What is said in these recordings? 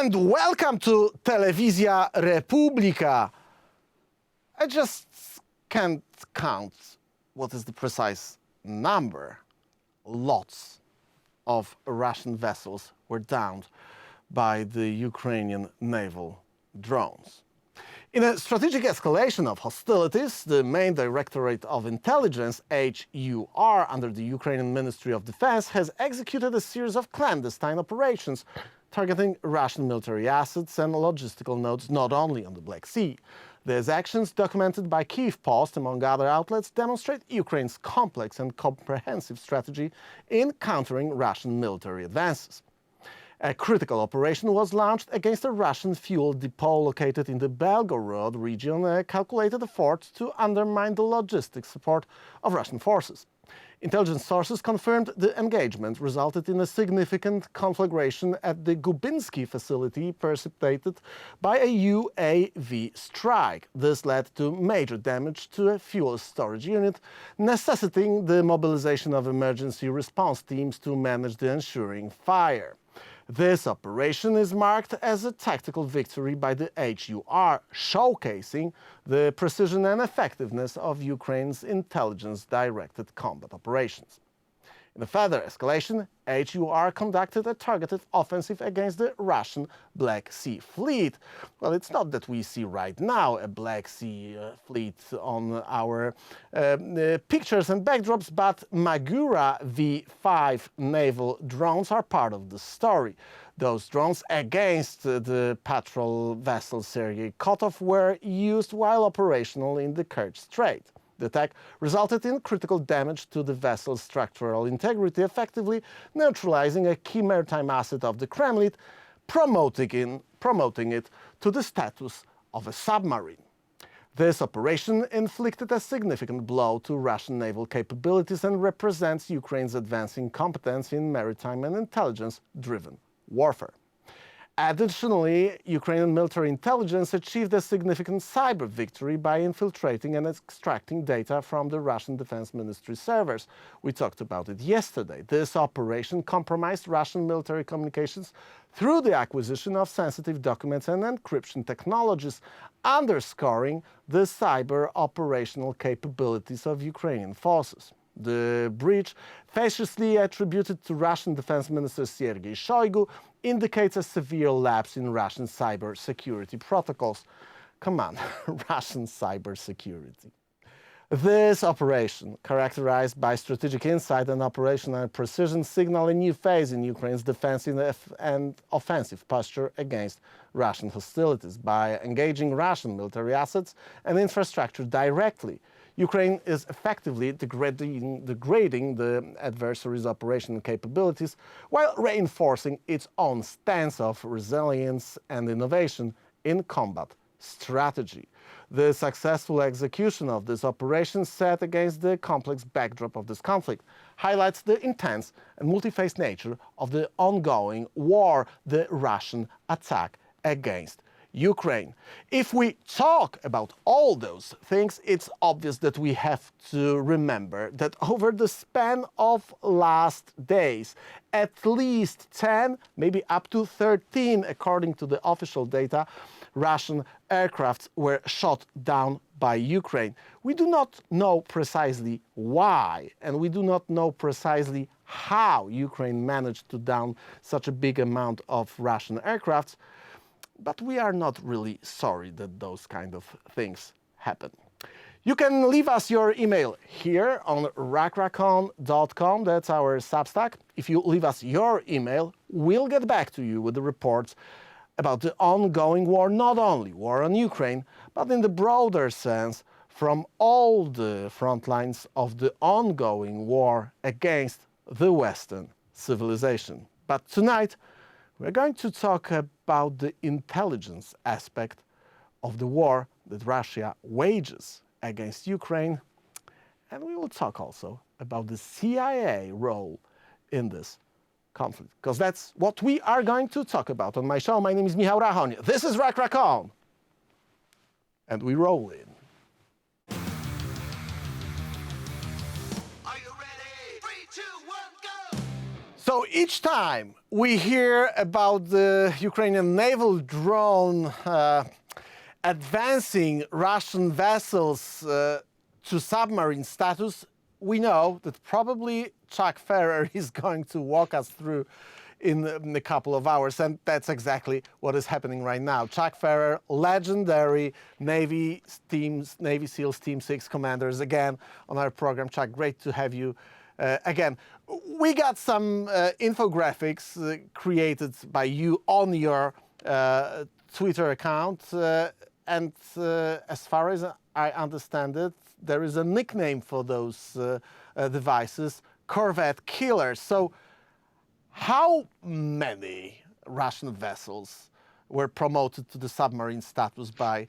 And welcome to Telewizja Republika. I just can't count what is the precise number. Lots of Russian vessels were downed by the Ukrainian naval drones. In a strategic escalation of hostilities, the main Directorate of Intelligence, HUR, under the Ukrainian Ministry of Defense, has executed a series of clandestine operations targeting Russian military assets and logistical nodes not only on the Black Sea. These actions, documented by Kyiv Post, among other outlets, demonstrate Ukraine's complex and comprehensive strategy in countering Russian military advances. A critical operation was launched against a Russian fuel depot located in the Belgorod region, a calculated effort to undermine the logistic support of Russian forces. Intelligence sources confirmed the engagement resulted in a significant conflagration at the Gubinsky facility precipitated by a UAV strike. This led to major damage to a fuel storage unit, necessitating the mobilization of emergency response teams to manage the ensuing fire. This operation is marked as a tactical victory by the HUR, showcasing the precision and effectiveness of Ukraine's intelligence-directed combat operations. In a further escalation, HUR conducted a targeted offensive against the Russian Black Sea Fleet. Well, it's not that we see right now a Black Sea fleet on our pictures and backdrops, but Magura V5 naval drones are part of the story. Those drones against the patrol vessel Sergey Kotov were used while operational in the Kerch Strait. The attack resulted in critical damage to the vessel's structural integrity, effectively neutralizing a key maritime asset of the Kremlin, promoting it to the status of a submarine. This operation inflicted a significant blow to Russian naval capabilities and represents Ukraine's advancing competence in maritime and intelligence-driven warfare. Additionally, Ukrainian military intelligence achieved a significant cyber victory by infiltrating and extracting data from the Russian Defense Ministry servers. We talked about it yesterday. This operation compromised Russian military communications through the acquisition of sensitive documents and encryption technologies, underscoring the cyber operational capabilities of Ukrainian forces. The breach, facetiously attributed to Russian Defense Minister Sergey Shoigu, indicates a severe lapse in Russian cyber security protocols. Come on, Russian cyber security. This operation, characterized by strategic insight and operational precision, signals a new phase in Ukraine's defensive and offensive posture against Russian hostilities. By engaging Russian military assets and infrastructure directly, Ukraine is effectively degrading the adversary's operational capabilities while reinforcing its own stance of resilience and innovation in combat strategy. The successful execution of this operation, set against the complex backdrop of this conflict, highlights the intense and multi-phase nature of the ongoing war, the Russian attack against Ukraine. If we talk about all those things, it's obvious that we have to remember that over the span of last days, at least 10, maybe up to 13, according to the official data, Russian aircrafts were shot down by Ukraine. We do not know precisely why, and we do not know precisely how Ukraine managed to down such a big amount of Russian aircrafts. But we are not really sorry that those kind of things happen. You can leave us your email here on rachon.com. That's our Substack. If you leave us your email, we'll get back to you with the reports about the ongoing war, not only war on Ukraine, but in the broader sense, from all the front lines of the ongoing war against the Western civilization. But tonight, we're going to talk about the intelligence aspect of the war that Russia wages against Ukraine, and we will talk also about the CIA role in this conflict, because that's what we are going to talk about on my show. My name is Michał Rachon. This is Rachon, and we roll in. So each time we hear about the Ukrainian naval drone advancing Russian vessels to submarine status, we know that probably Chuck Pfarrer is going to walk us through in a couple of hours, and that's exactly what is happening right now. Chuck Pfarrer, legendary Navy SEALs Team 6 commanders, again on our program. Chuck, great to have you again. We got some infographics created by you on your Twitter account, and as far as I understand it, there is a nickname for those devices, Corvette Killers. So how many Russian vessels were promoted to the submarine status by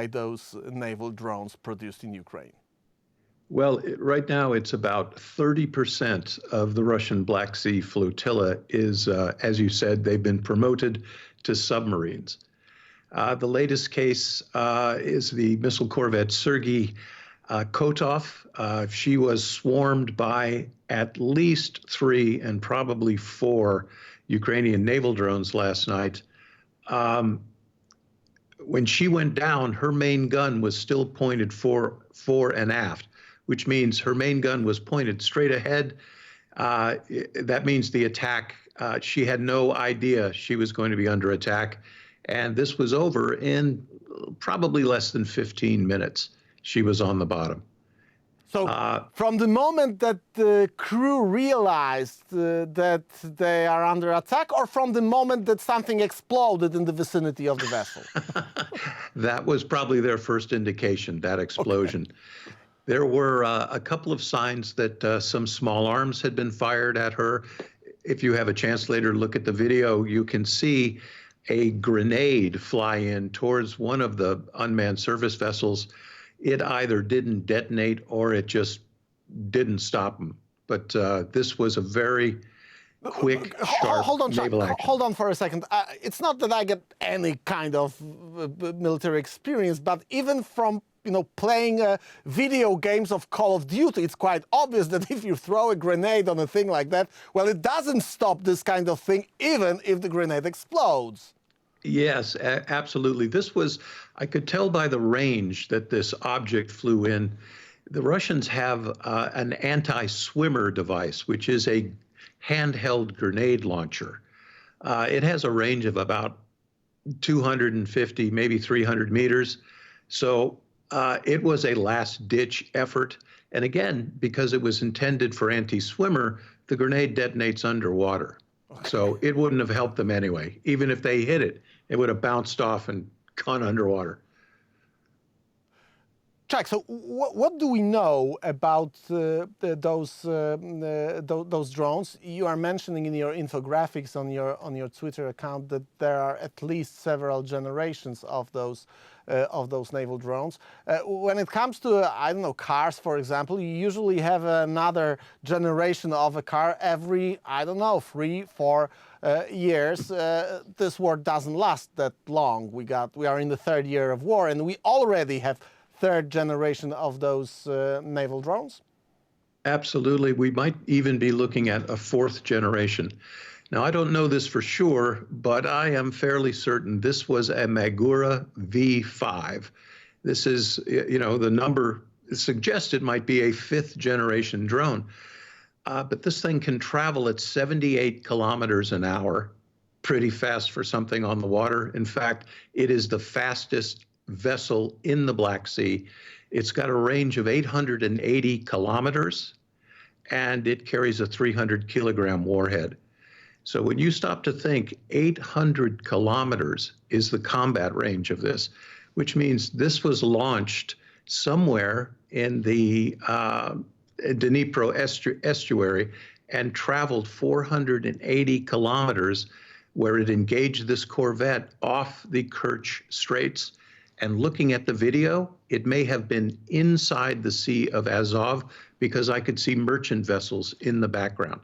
those naval drones produced in Ukraine? Well, right now it's about 30% of the Russian Black Sea flotilla is, as you said, they've been promoted to submarines. The latest case is the missile corvette Sergey Kotov. She was swarmed by at least 3 and probably 4 Ukrainian naval drones last night. When she went down, her main gun was still pointed fore and aft, which means her main gun was pointed straight ahead. That means the attack, she had no idea she was going to be under attack. And this was over in probably less than 15 minutes. She was on the bottom. So from the moment that the crew realized that they are under attack, or from the moment that something exploded in the vicinity of the vessel? That was probably their first indication, that explosion. Okay. There were a couple of signs that some small arms had been fired at her. If you have a chance later to look at the video, you can see a grenade fly in towards one of the unmanned surface vessels. It either didn't detonate or it just didn't stop them. But this was a very quick, sharp naval action. Hold on for a second. It's not that I get any kind of military experience, but even from playing video games of Call of Duty, it's quite obvious that if you throw a grenade on a thing like that, well, it doesn't stop this kind of thing, even if the grenade explodes. Yes, absolutely. This was, I could tell by the range that this object flew in. The Russians have an anti-swimmer device, which is a handheld grenade launcher. It has a range of about 250, maybe 300 meters. So it was a last-ditch effort. And again, because it was intended for anti-swimmer, the grenade detonates underwater. Okay. So it wouldn't have helped them anyway. Even if they hit it, it would have bounced off and gone underwater. Chuck, so what do we know about those drones? You are mentioning in your infographics on your Twitter account that there are at least several generations of those naval drones. When it comes to, I don't know, cars, for example, you usually have another generation of a car every, I don't know, 3-4 years. This war doesn't last that long. We are in the 3rd year of war, and we already have 3rd generation of those naval drones? Absolutely. We might even be looking at a 4th generation. Now, I don't know this for sure, but I am fairly certain this was a Magura V5. This is, the number suggested might be a 5th generation drone. But this thing can travel at 78 kilometers an hour, pretty fast for something on the water. In fact, it is the fastest vessel in the Black Sea. It's got a range of 880 kilometers, and it carries a 300-kilogram warhead. So when you stop to think, 800 kilometers is the combat range of this, which means this was launched somewhere in the Dnipro estuary and traveled 480 kilometers, where it engaged this corvette off the Kerch Straits. And looking at the video, it may have been inside the Sea of Azov, because I could see merchant vessels in the background.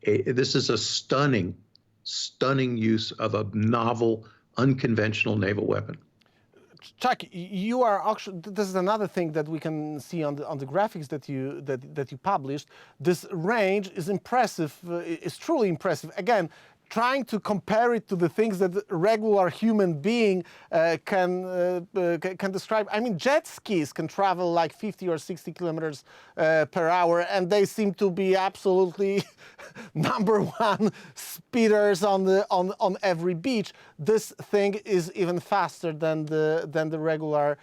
This is a stunning use of a novel, unconventional naval weapon. Chuck, you are actually. This is another thing that we can see on the graphics that you published. This range is impressive. Is truly impressive. Again, trying to compare it to the things that a regular human being can describe. I mean, jet skis can travel like 50 or 60 kilometers per hour, and they seem to be absolutely #1 speeders on every beach. This thing is even faster than the regular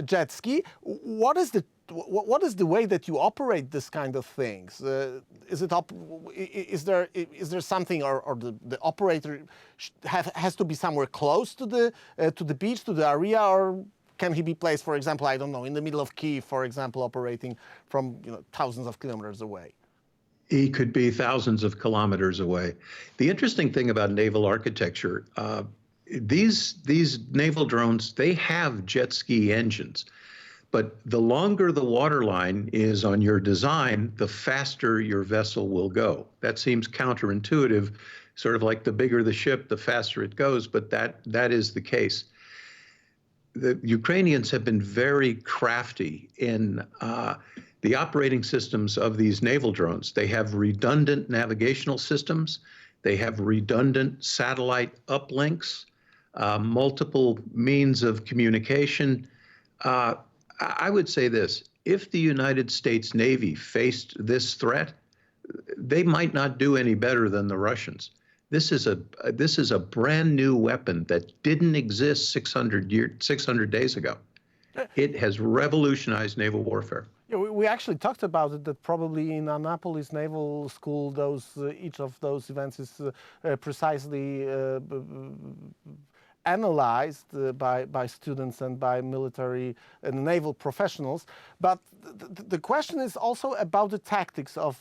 jet ski. What is the way that you operate this kind of things? Is there something, or the operator has to be somewhere close to the beach, to the area, or can he be placed, for example, I don't know, in the middle of Kyiv, for example, operating from thousands of kilometers away? He could be thousands of kilometers away. The interesting thing about naval architecture, these naval drones, they have jet ski engines. But the longer the waterline is on your design, the faster your vessel will go. That seems counterintuitive, sort of like the bigger the ship, the faster it goes, but that is the case. The Ukrainians have been very crafty in the operating systems of these naval drones. They have redundant navigational systems. They have redundant satellite uplinks, multiple means of communication. I would say this: if the United States Navy faced this threat, they might not do any better than the Russians. This is a brand new weapon that didn't exist 600 days ago. It has revolutionized naval warfare. Yeah, we actually talked about it, that probably in Annapolis Naval School, each of those events is precisely analyzed by students and by military and naval professionals. But the question is also about the tactics of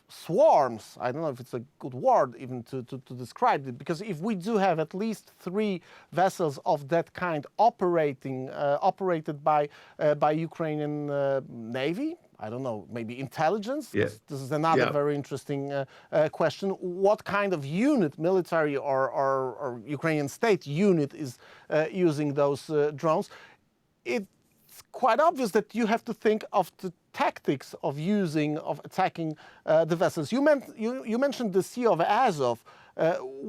swarms. I don't know if it's a good word even to describe it, because if we do have at least 3 vessels of that kind operated by Ukrainian Navy, I don't know, maybe intelligence? Yeah. This is another very interesting question. What kind of unit, military or Ukrainian state unit, is using those drones? It's quite obvious that you have to think of the tactics of attacking the vessels. You mentioned the Sea of Azov.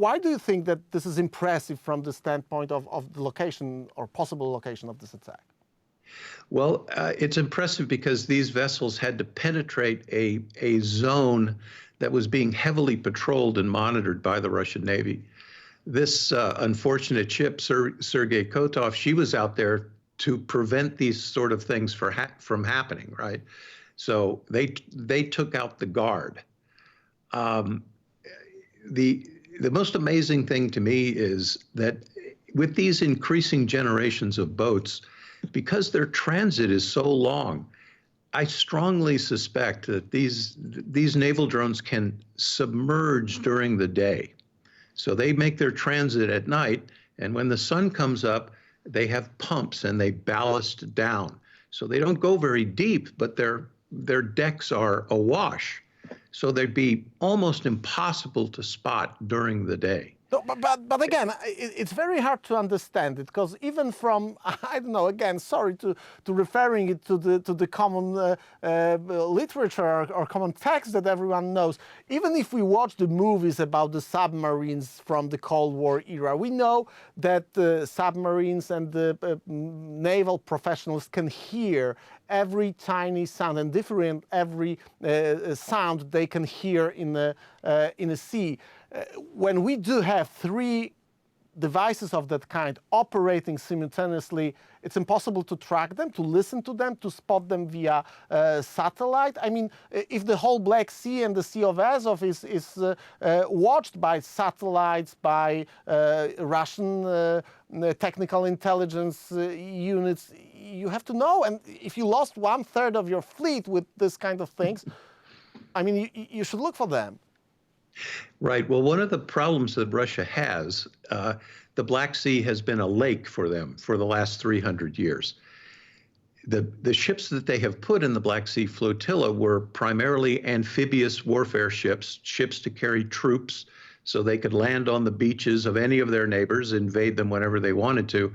Why do you think that this is impressive from the standpoint of the location or possible location of this attack? Well, it's impressive because these vessels had to penetrate a zone that was being heavily patrolled and monitored by the Russian Navy. This unfortunate ship, Sergey Kotov, she was out there to prevent these sort of things from happening, right? So they took out the guard. The most amazing thing to me is that with these increasing generations of boats, because their transit is so long, I strongly suspect that these naval drones can submerge during the day. So they make their transit at night, and when the sun comes up, they have pumps and they ballast down. So they don't go very deep, but their decks are awash. So they'd be almost impossible to spot during the day. No, but again, it's very hard to understand it, because even from, I don't know, again, sorry to referring it to the common literature or common text that everyone knows, even if we watch the movies about the submarines from the Cold War era, we know that the submarines and the naval professionals can hear every tiny sound and different every sound they can hear in the sea. When we do have 3 devices of that kind operating simultaneously, it's impossible to track them, to listen to them, to spot them via satellite. I mean, if the whole Black Sea and the Sea of Azov is watched by satellites, by Russian technical intelligence units, you have to know. And if you lost 1/3 of your fleet with this kind of things, I mean, you should look for them. Right. Well, one of the problems that Russia has, the Black Sea has been a lake for them for the last 300 years. The ships that they have put in the Black Sea flotilla were primarily amphibious warfare ships to carry troops so they could land on the beaches of any of their neighbors, invade them whenever they wanted to.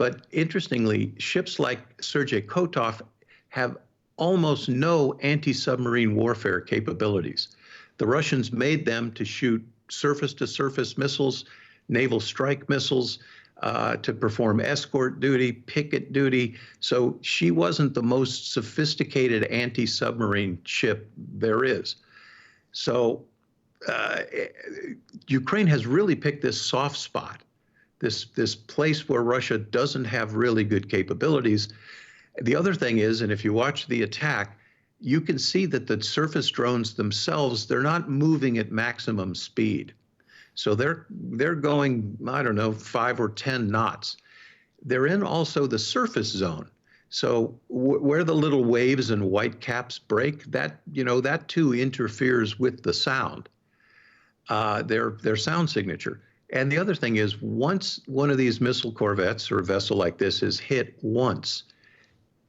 But interestingly, ships like Sergey Kotov have almost no anti-submarine warfare capabilities. The Russians made them to shoot surface-to-surface missiles, naval strike missiles, to perform escort duty, picket duty. So she wasn't the most sophisticated anti-submarine ship there is. So Ukraine has really picked this soft spot, this place where Russia doesn't have really good capabilities. The other thing is, and if you watch the attack, you can see that the surface drones themselves, they're not moving at maximum speed. So they're going, I don't know, 5 or 10 knots. They're in also the surface zone. So where the little waves and white caps break, that too interferes with the sound, their sound signature. And the other thing is, once one of these missile corvettes or a vessel like this is hit once,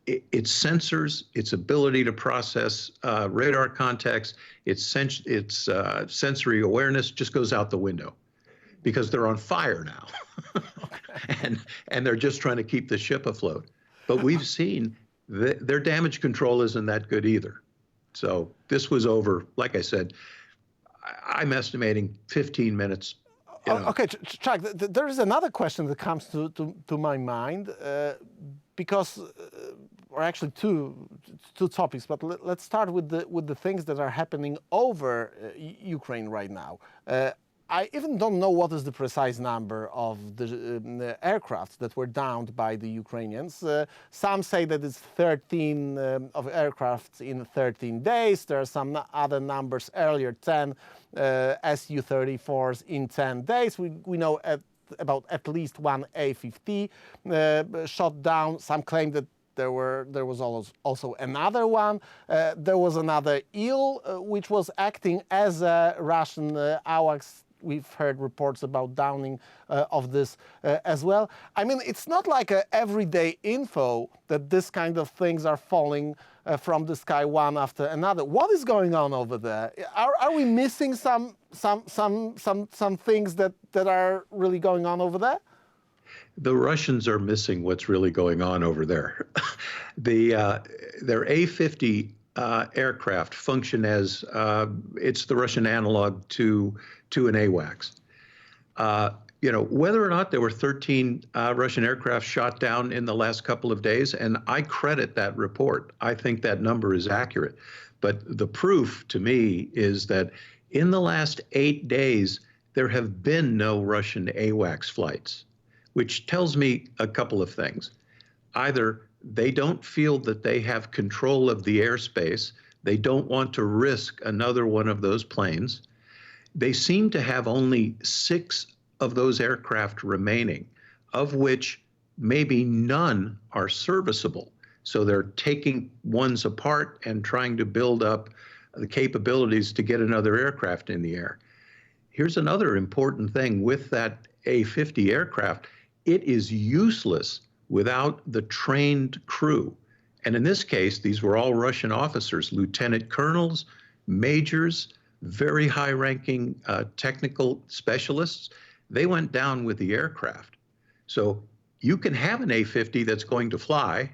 its sensors, its ability to process radar context, its sensory awareness just goes out the window because they're on fire now. and they're just trying to keep the ship afloat. But we've seen their damage control isn't that good either. So this was over, like I said, I'm estimating 15 minutes. Okay, Chuck, there is another question that comes to my mind because, or actually two topics, but let's start with the things that are happening over Ukraine right now. I even don't know what is the precise number of the aircraft that were downed by the Ukrainians. Some say that it's 13 of aircraft in 13 days. There are some other numbers earlier, 10 Su-34s in 10 days. We know about at least one A-50 shot down. Some claim that there was also another one. There was another Il, which was acting as a Russian AWACS. We've heard reports about downing of this as well. I mean, it's not like a everyday info that this kind of things are falling from the sky one after another. What is going on over there? Are we missing some things that are really going on over there? The Russians are missing what's really going on over there. Their A-50 aircraft function as it's the Russian analog to an AWACS. Whether or not there were 13 Russian aircraft shot down in the last couple of days, and I credit that report. I think that number is accurate. But the proof to me is that in the last 8 days, there have been no Russian AWACS flights, which tells me a couple of things. Either they don't feel that they have control of the airspace, they don't want to risk another one of those planes. They seem to have only 6 of those aircraft remaining, of which maybe none are serviceable. So they're taking ones apart and trying to build up the capabilities to get another aircraft in the air. Here's another important thing with that A-50 aircraft. It is useless without the trained crew. And in this case, these were all Russian officers, lieutenant colonels, majors, very high-ranking technical specialists. They went down with the aircraft. So you can have an A-50 that's going to fly,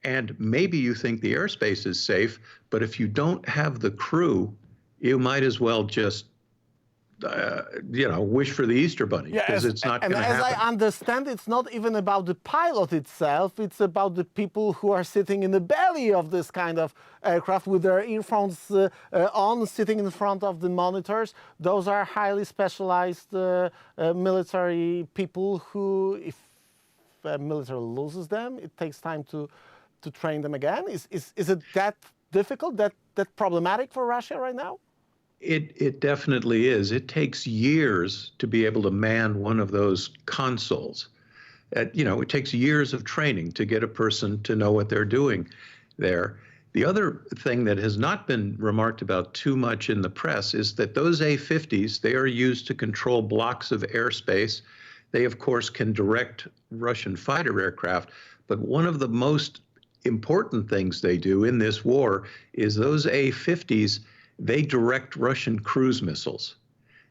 and maybe you think the airspace is safe, but if you don't have the crew, you might as well just wish for the Easter Bunny, because it's not going to happen. And as I understand, it's not even about the pilot itself, it's about the people who are sitting in the belly of this kind of aircraft with their earphones on, sitting in front of the monitors. Those are highly specialized military people who, if military loses them, it takes time to train them again. Is it that difficult, that problematic for Russia right now? It definitely is. It takes years to be able to man one of those consoles. It takes years of training to get a person to know what they're doing there. The other thing that has not been remarked about too much in the press is that those A-50s, they are used to control blocks of airspace. They, of course, can direct Russian fighter aircraft. But one of the most important things they do in this war is those A-50s, they direct Russian cruise missiles.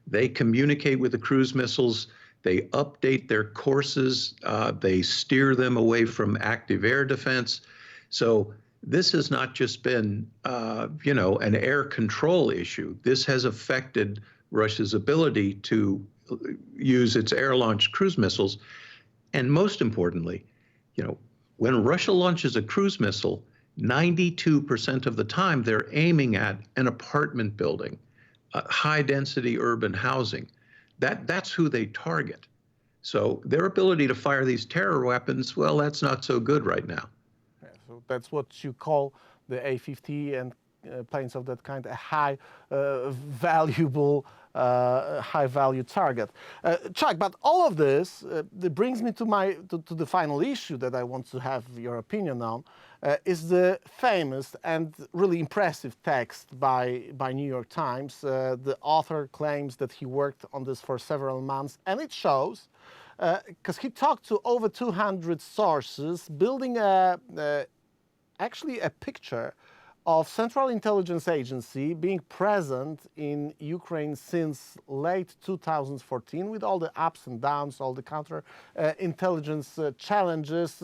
They communicate with the cruise missiles They update their courses. They steer them away from active air defense. So this has not just been, an air control issue. This has affected Russia's ability to use its air-launched cruise missiles. And most importantly, when Russia launches a cruise missile, 92% of the time they're aiming at an apartment building, high-density urban housing. That's who they target. So their ability to fire these terror weapons, well, that's not so good right now. Yeah, so that's what you call the A-50 and planes of that kind, a high value target. Chuck, but all of this brings me to the final issue that I want to have your opinion on, is the famous and really impressive text by New York Times. The author claims that he worked on this for several months, and it shows, because he talked to over 200 sources, building actually a picture of Central Intelligence Agency being present in Ukraine since late 2014, with all the ups and downs, all the counter-intelligence challenges.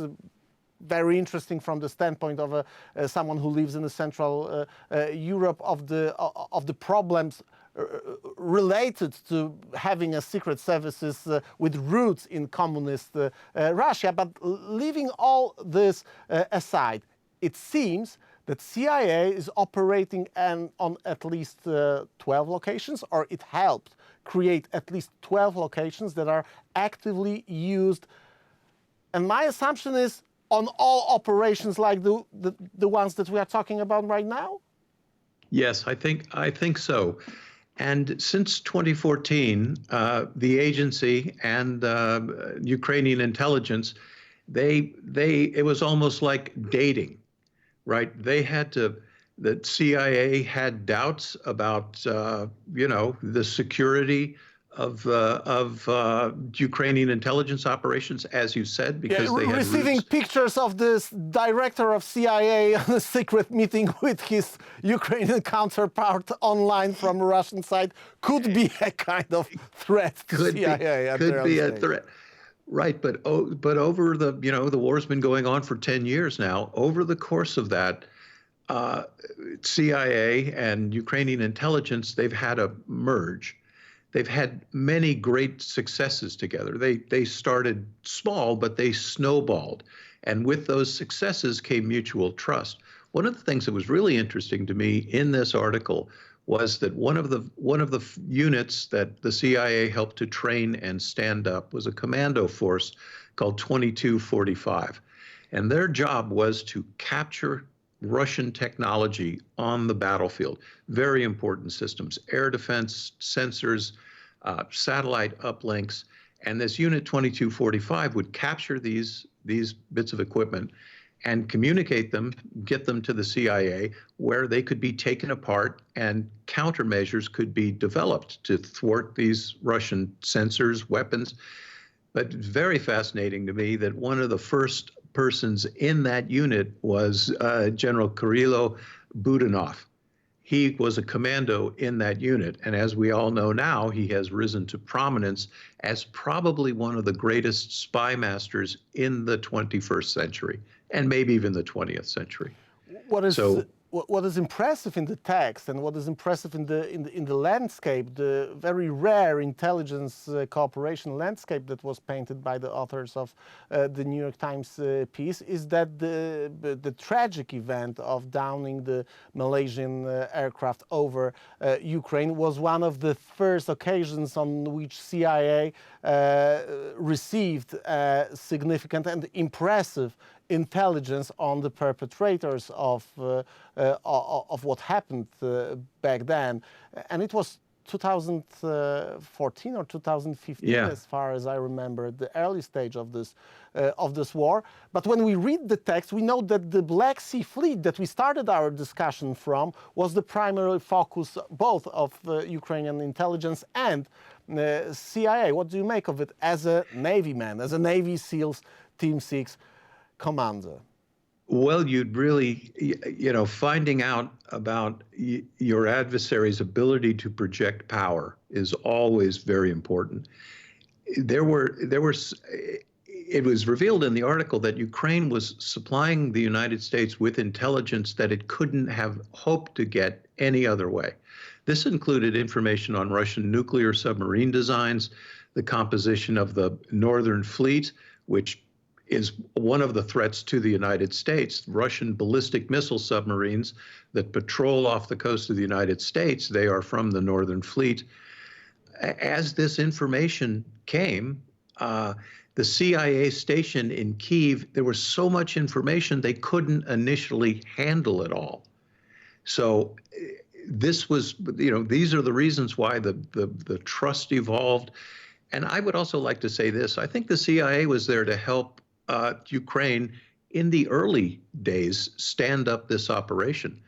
Very interesting from the standpoint of someone who lives in the Central Europe, of the problems related to having a secret services with roots in communist Russia. But leaving all this aside, it seems that CIA is operating on at least 12 locations, or it helped create at least 12 locations that are actively used. And my assumption is on all operations like the ones that we are talking about right now? Yes, I think so. And since 2014, the agency and Ukrainian intelligence, it was almost like dating. Right, the CIA had doubts about, the security of Ukrainian intelligence operations, as you said, because they had receiving pictures of this director of CIA on a secret meeting with his Ukrainian counterpart online from Russian side could be a kind of threat to CIA. Could be a threat. Right, but over the war's been going on for 10 years now. Over the course of that, CIA and Ukrainian intelligence, they've had a merge. They've had many great successes together. They started small, but they snowballed. And with those successes came mutual trust. One of the things that was really interesting to me in this article was that one of the units that the CIA helped to train and stand up was a commando force called 2245. And their job was to capture Russian technology on the battlefield. Very important systems, air defense, sensors, satellite uplinks. And this unit 2245 would capture these bits of equipment and communicate them, get them to the CIA, where they could be taken apart and countermeasures could be developed to thwart these Russian sensors, weapons. But it's very fascinating to me that one of the first persons in that unit was General Kirilo Budanov. He was a commando in that unit, and as we all know now, he has risen to prominence as probably one of the greatest spy masters in the 21st century, and maybe even the 20th century. What is impressive in the text, and what is impressive in the landscape, the very rare intelligence cooperation landscape that was painted by the authors of the New York Times piece, is that the tragic event of downing the Malaysian aircraft over Ukraine was one of the first occasions on which CIA received significant and impressive intelligence on the perpetrators of what happened back then, and it was 2014 or 2015, as far as I remember, the early stage of this war. But when we read the text, we know that the Black Sea Fleet that we started our discussion from was the primary focus both of Ukrainian intelligence and CIA. What do you make of it as a Navy man, as a Navy SEALs Team 6 commander? Well, you'd really, finding out about your adversary's ability to project power is always very important. it was revealed in the article that Ukraine was supplying the United States with intelligence that it couldn't have hoped to get any other way. This included information on Russian nuclear submarine designs, the composition of the Northern Fleet, which is one of the threats to the United States. Russian ballistic missile submarines that patrol off the coast of the United States, they are from the Northern Fleet. As this information came, the CIA station in Kyiv, there was so much information they couldn't initially handle it all. So this was, these are the reasons why the trust evolved. And I would also like to say this. I think the CIA was there to help Ukraine in the early days stand up this operation.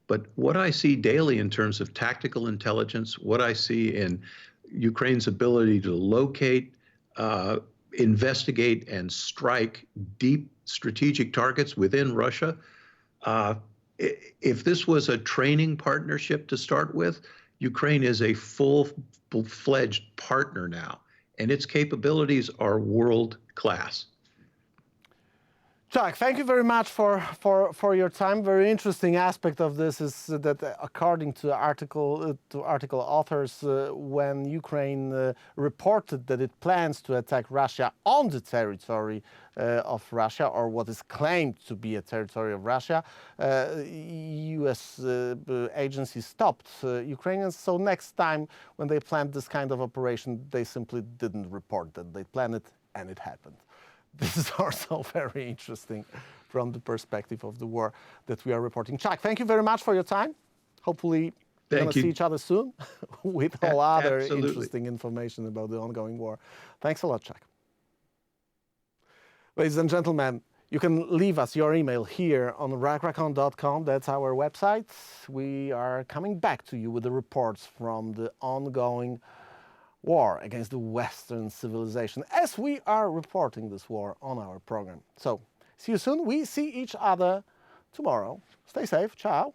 But what I see daily in terms of tactical intelligence, what I see in Ukraine's ability to locate, investigate, and strike deep strategic targets within Russia, if this was a training partnership to start with, Ukraine is a full-fledged partner now, and its capabilities are world-class. Chuck, thank you very much for your time. Very interesting aspect of this is that according to article authors, when Ukraine reported that it plans to attack Russia on the territory of Russia, or what is claimed to be a territory of Russia, U.S. agencies stopped Ukrainians. So next time when they planned this kind of operation, they simply didn't report that they planned it, and it happened. This is also very interesting from the perspective of the war that we are reporting. Chuck, thank you very much for your time. Hopefully we're going to see each other soon with all other interesting information about the ongoing war. Thanks a lot, Chuck. Ladies and gentlemen, you can leave us your email here on rachon.com. That's our website. We are coming back to you with the reports from the ongoing war against the Western civilization, as we are reporting this war on our program. So, see you soon. We see each other tomorrow. Stay safe. Ciao.